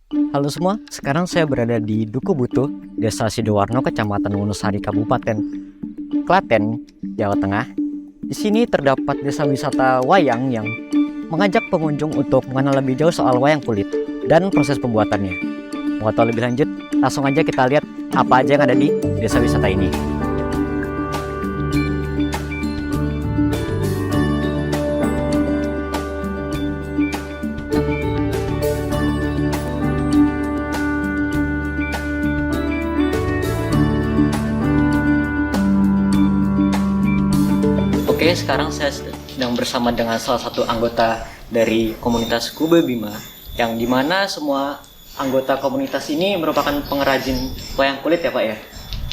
Halo semua, sekarang saya berada di Duku Butuh, Desa Sidoarno, Kecamatan Wonosari, Kabupaten Klaten, Jawa Tengah. Di sini terdapat desa wisata wayang yang mengajak pengunjung untuk mengenal lebih jauh soal wayang kulit dan proses pembuatannya. Mau tahu lebih lanjut? Langsung aja kita lihat apa aja yang ada di desa wisata ini. Oke, sekarang saya sedang bersama dengan salah satu anggota dari komunitas Kube Bima, yang dimana semua anggota komunitas ini merupakan pengrajin wayang kulit ya Pak ya?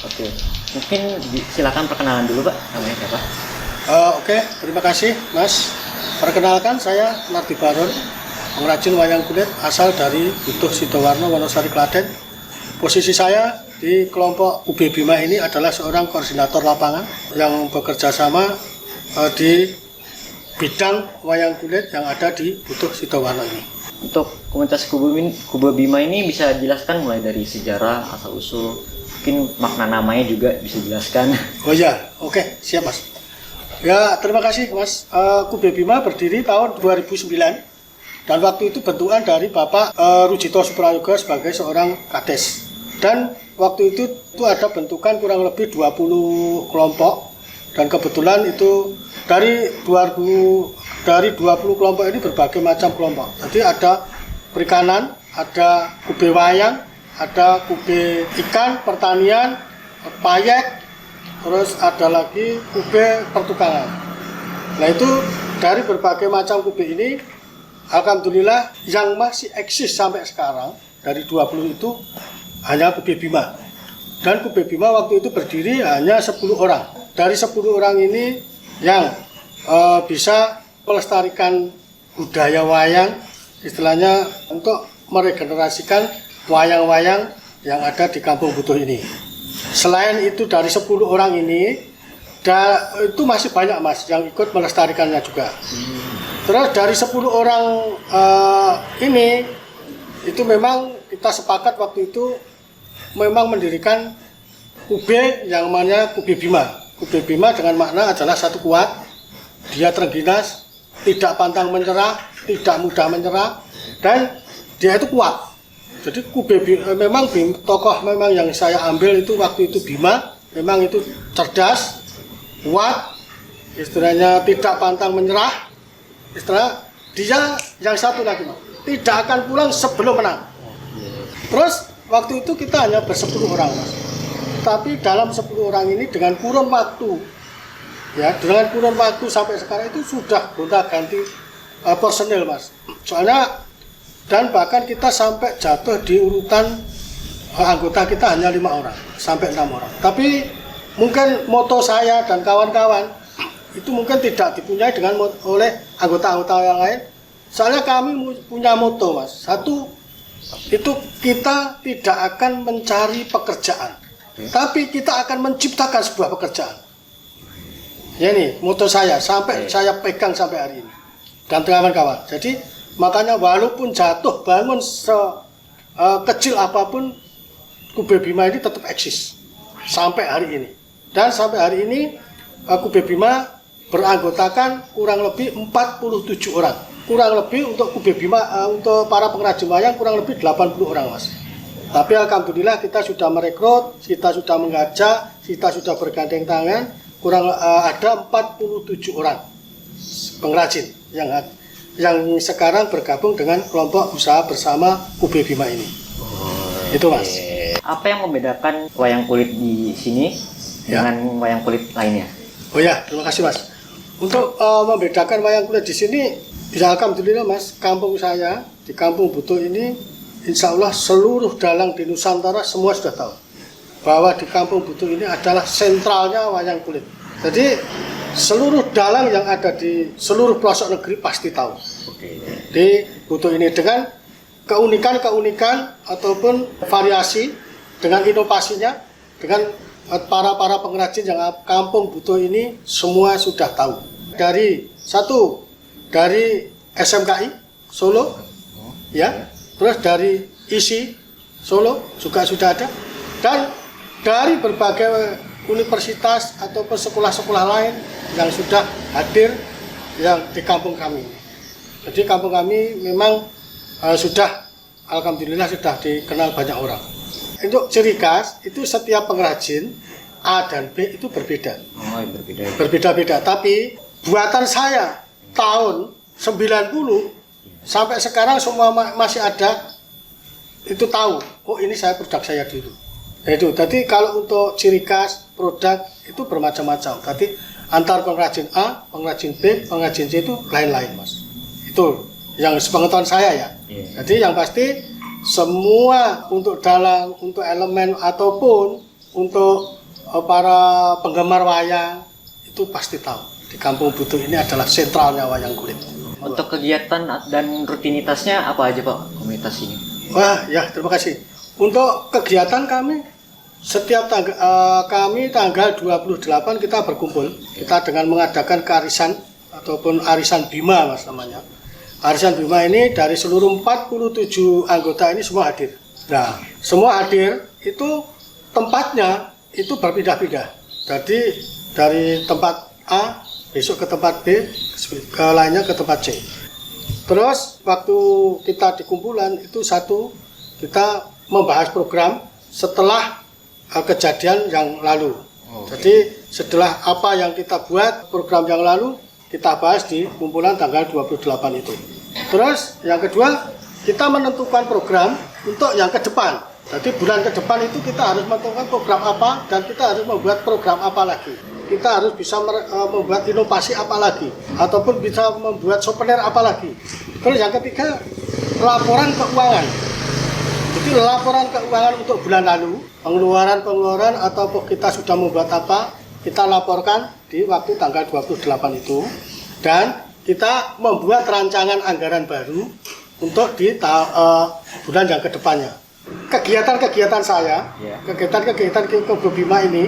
Oke, mungkin silakan perkenalan dulu Pak, namanya siapa? Oke, terima kasih Mas. Perkenalkan, saya Nardi Baron, pengrajin wayang kulit asal dari Butuh Sidoarno, Wonosari, Klaten. Posisi saya di kelompok UB Bima ini adalah seorang koordinator lapangan yang bekerja sama di bidang wayang kulit yang ada di Butuh Sidoarno ini. Untuk komunitas Kube Bima ini bisa dijelaskan mulai dari sejarah, asal-usul, mungkin makna namanya juga bisa dijelaskan. Oh ya, oke, siap Mas. Ya, terima kasih Mas. Kube Bima berdiri tahun 2009 dan waktu itu bentukan dari Bapak Rujito Suprayoga sebagai seorang kades. Dan waktu itu ada bentukan kurang lebih 20 kelompok dan kebetulan itu dari 20 kelompok ini berbagai macam kelompok. Jadi ada perikanan, ada kube wayang, ada kube ikan, pertanian, payek, terus ada lagi kube pertukangan. Nah itu dari berbagai macam kube ini, alhamdulillah yang masih eksis sampai sekarang dari 20 itu hanya Kube Bima. Dan Kube Bima waktu itu berdiri hanya 10 orang. Dari 10 orang ini yang bisa melestarikan budaya wayang, istilahnya untuk meregenerasikan wayang-wayang yang ada di Kampung Butuh ini. Selain itu dari 10 orang ini, itu masih banyak Mas yang ikut melestarikannya juga. Terus dari 10 orang ini, itu memang kita sepakat waktu itu memang mendirikan kube yang namanya Kube Bima. Kube Bima dengan makna adalah satu kuat, dia terengginas, tidak pantang menyerah, tidak mudah menyerah, dan dia itu kuat. Jadi Kube Bima, memang tokoh memang yang saya ambil itu waktu itu Bima, memang itu cerdas, kuat, istilahnya tidak pantang menyerah, istilah dia yang satu lagi, tidak akan pulang sebelum menang. Terus waktu itu kita hanya bersepuluh orang Mas. Tapi dalam 10 orang ini dengan kurun waktu, ya dengan kurun waktu sampai sekarang itu sudah gonta-ganti personil Mas. Soalnya dan bahkan kita sampai jatuh di urutan anggota kita hanya 5 orang sampai 6 orang. Tapi mungkin moto saya dan kawan-kawan itu mungkin tidak dipunyai oleh anggota-anggota yang lain. Soalnya kami punya moto Mas. Satu, itu kita tidak akan mencari pekerjaan, tapi kita akan menciptakan sebuah pekerjaan. Ya ini moto saya sampai saya pegang sampai hari ini dan kawan-kawan. Jadi makanya walaupun jatuh bangun sekecil apapun, Kube Bima ini tetap eksis sampai hari ini. Dan sampai hari ini Kube Bima beranggotakan kurang lebih 47 orang. Kurang lebih untuk Kube Bima, untuk para pengrajin wayang kurang lebih 80 orang Mas. Tapi alhamdulillah kita sudah merekrut, kita sudah mengajak, kita sudah bergandeng tangan, kurang ada 47 orang pengrajin yang sekarang bergabung dengan kelompok usaha bersama Kube Bima ini. Itu Mas. Apa yang membedakan wayang kulit di sini dengan wayang kulit lainnya? Oh ya, terima kasih Mas. Untuk membedakan wayang kulit di sini, ya alhamdulillah Mas, kampung saya di Kampung Butuh ini, insya Allah seluruh dalang di Nusantara semua sudah tahu bahwa di Kampung Butuh ini adalah sentralnya wayang kulit. Jadi seluruh dalang yang ada di seluruh pelosok negeri pasti tahu di Butuh ini dengan keunikan-keunikan ataupun variasi, dengan inovasinya, dengan para pengrajin yang Kampung Butuh ini semua sudah tahu. Dari SMKI Solo, ya, terus dari ISI Solo juga sudah ada, dan dari berbagai universitas ataupun sekolah-sekolah lain yang sudah hadir yang di kampung kami. Jadi kampung kami memang sudah, alhamdulillah sudah dikenal banyak orang. Untuk ciri khas itu setiap pengrajin A dan B itu berbeda. Oh, berbeda. Berbeda-beda, tapi buatan saya tahun 90 sampai sekarang semua masih ada, itu tahu, oh ini saya produk saya dulu. Itu. Jadi kalau untuk ciri khas produk itu bermacam-macam. Tapi antar pengrajin A, pengrajin B, pengrajin C itu lain-lain, Mas. Itu yang sepengetahuan saya ya. Jadi yang pasti semua untuk dalang, untuk elemen ataupun untuk para penggemar wayang itu pasti tahu. Di Kampung Butuh ini adalah sentralnya wayang kulit. Untuk kegiatan dan rutinitasnya apa aja Pak komunitas ini? Wah ya, terima kasih. Untuk kegiatan kami setiap tanggal 28 kita berkumpul. Kita dengan mengadakan kearisan ataupun arisan Bima Mas namanya. Arisan Bima ini dari seluruh 47 anggota ini semua hadir. Nah, semua hadir itu tempatnya itu berpindah-pindah. Jadi dari tempat A besok ke tempat B, ke lainnya ke tempat C. Terus waktu kita di kumpulan itu satu, kita membahas program setelah kejadian yang lalu. Jadi setelah apa yang kita buat program yang lalu kita bahas di kumpulan tanggal 28 itu. Terus yang kedua kita menentukan program untuk yang ke depan. Jadi bulan ke depan itu kita harus menentukan program apa dan kita harus membuat program apa lagi. Kita harus bisa membuat inovasi apa lagi ataupun bisa membuat souvenir apa lagi. Terus yang ketiga laporan keuangan. Jadi laporan keuangan untuk bulan lalu, pengeluaran ataupun kita sudah membuat apa, kita laporkan di waktu tanggal 28 itu. Dan kita membuat rancangan anggaran baru untuk di bulan yang kedepannya. Kegiatan-kegiatan saya, kegiatan-kegiatan Kebo Bima ini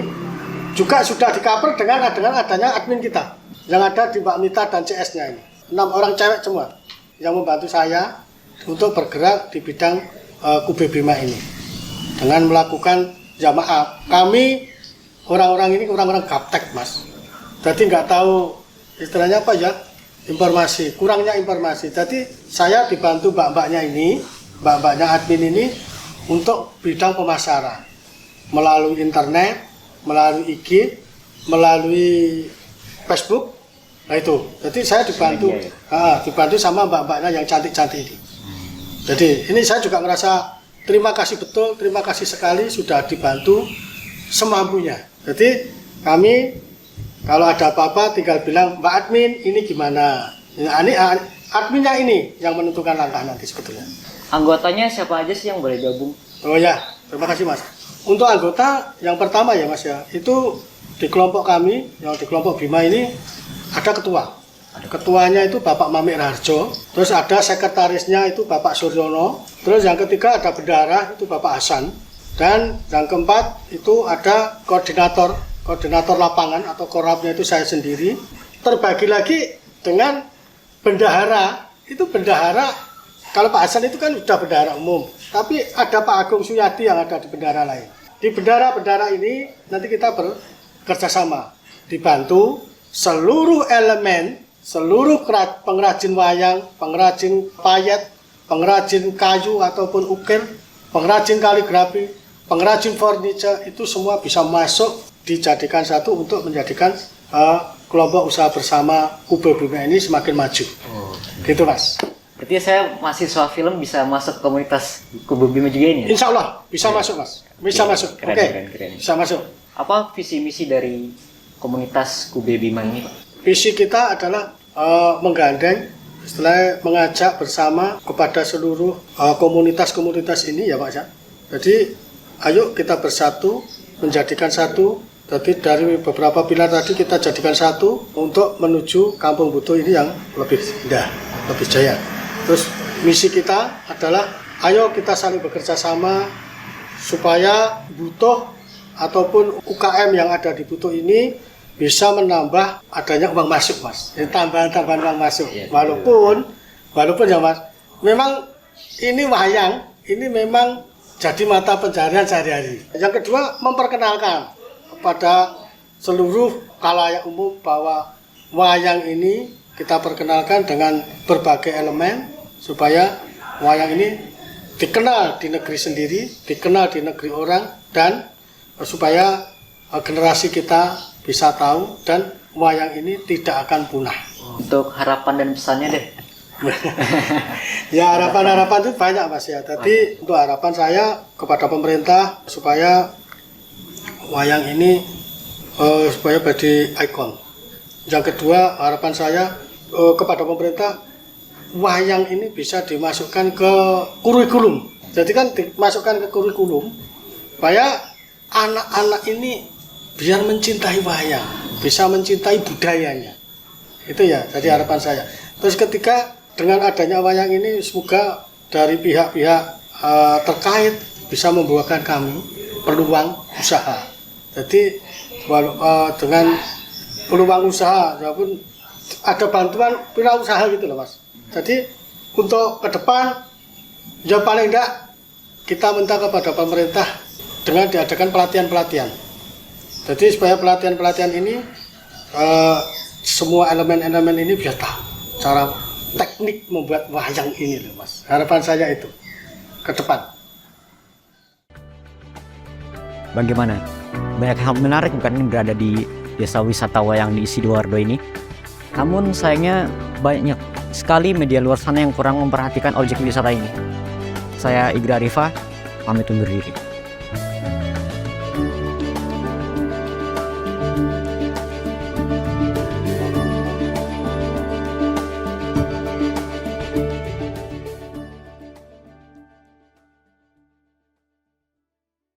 juga sudah di-cover dengan adanya admin kita yang ada di Mbak Mita dan CS-nya ini. 6 orang cewek semua yang membantu saya untuk bergerak di bidang Kebo Bima ini dengan melakukan jamaah. Kami orang-orang ini orang-orang gaptek Mas. Jadi nggak tahu istilahnya apa ya, informasi, kurangnya informasi. Jadi saya dibantu mbak-mbaknya ini, mbak-mbaknya admin ini untuk bidang pemasaran melalui internet, melalui IG, melalui Facebook. Nah itu, jadi saya dibantu, dibantu sama mbak-mbaknya yang cantik-cantik ini. Jadi ini saya juga merasa terima kasih betul, terima kasih sekali sudah dibantu semampunya. Jadi kami kalau ada apa-apa tinggal bilang, Mbak Admin ini gimana? Ya, ini adminnya ini yang menentukan langkah nanti sebetulnya. Anggotanya siapa aja sih yang boleh gabung? Oh ya, terima kasih Mas. Untuk anggota yang pertama ya Mas ya, itu di kelompok kami, yang di kelompok Bima ini ada ketua. Ketuanya itu Bapak Mamik Raharjo, terus ada sekretarisnya itu Bapak Suryono, terus yang ketiga ada bendahara itu Bapak Hasan, dan yang keempat itu ada koordinator lapangan atau korapnya itu saya sendiri. Terbagi lagi dengan bendahara, itu bendahara, kalau Pak Hasan itu kan sudah bendahara umum, tapi ada Pak Agung Suyadi yang ada di bendahara lain. Di bendahara ini nanti kita bekerja sama, dibantu seluruh elemen, seluruh pengrajin wayang, pengrajin payet, pengrajin kayu ataupun ukir, pengrajin kaligrafi, pengrajin furniture, itu semua bisa masuk dijadikan satu untuk menjadikan kelompok usaha bersama Kebo Bima ini semakin maju. Gitu Mas. Berarti saya mahasiswa film bisa masuk komunitas Kebo Bima juga ini? Insya Allah bisa masuk Mas. Bisa masuk. Keren. Bisa masuk. Apa visi misi dari komunitas Kebo Bima ini Pak? Visi kita adalah menggandeng, setelah mengajak bersama kepada seluruh komunitas-komunitas ini ya Pak ya. Jadi ayo kita bersatu, menjadikan satu. Jadi dari beberapa pilar tadi kita jadikan satu untuk menuju Kampung Butuh ini yang lebih indah, lebih jaya. Terus misi kita adalah ayo kita saling bekerja sama supaya Butuh ataupun UKM yang ada di Butuh ini bisa menambah adanya uang masuk Mas. Jadi tambahan uang masuk. Walaupun ya Mas, memang ini wayang ini memang jadi mata pencaharian sehari-hari. Yang kedua, memperkenalkan kepada seluruh khalayak umum bahwa wayang ini kita perkenalkan dengan berbagai elemen supaya wayang ini dikenal di negeri sendiri, dikenal di negeri orang, dan supaya generasi kita bisa tahu dan wayang ini tidak akan punah. Untuk harapan dan pesannya deh. Ya, harapan-harapan itu banyak Mas ya. Jadi untuk harapan saya kepada pemerintah supaya wayang ini supaya jadi ikon. Yang kedua, harapan saya kepada pemerintah, wayang ini bisa dimasukkan ke kurikulum. Jadi kan dimasukkan ke kurikulum supaya anak-anak ini biar mencintai wayang, bisa mencintai budayanya. Itu ya, jadi harapan saya. Terus ketiga, dengan adanya wayang ini semoga dari pihak-pihak terkait bisa membuahkan kami peluang usaha. Jadi dengan peluang usaha, walaupun ada bantuan wirausaha gitu loh Mas. Jadi untuk ke depan, ya paling enggak kita minta kepada pemerintah dengan diadakan pelatihan-pelatihan. Jadi supaya pelatihan-pelatihan ini semua elemen-elemen ini biar tahu cara teknik membuat wayang ini loh Mas. Harapan saya itu ke depan. Bagaimana? Banyak hal menarik bukan yang berada di desa wisata wayang di Sidoarjo ini. Namun sayangnya banyak sekali media luar sana yang kurang memperhatikan objek wisata ini. Saya Igra Rifa, pamit undur diri.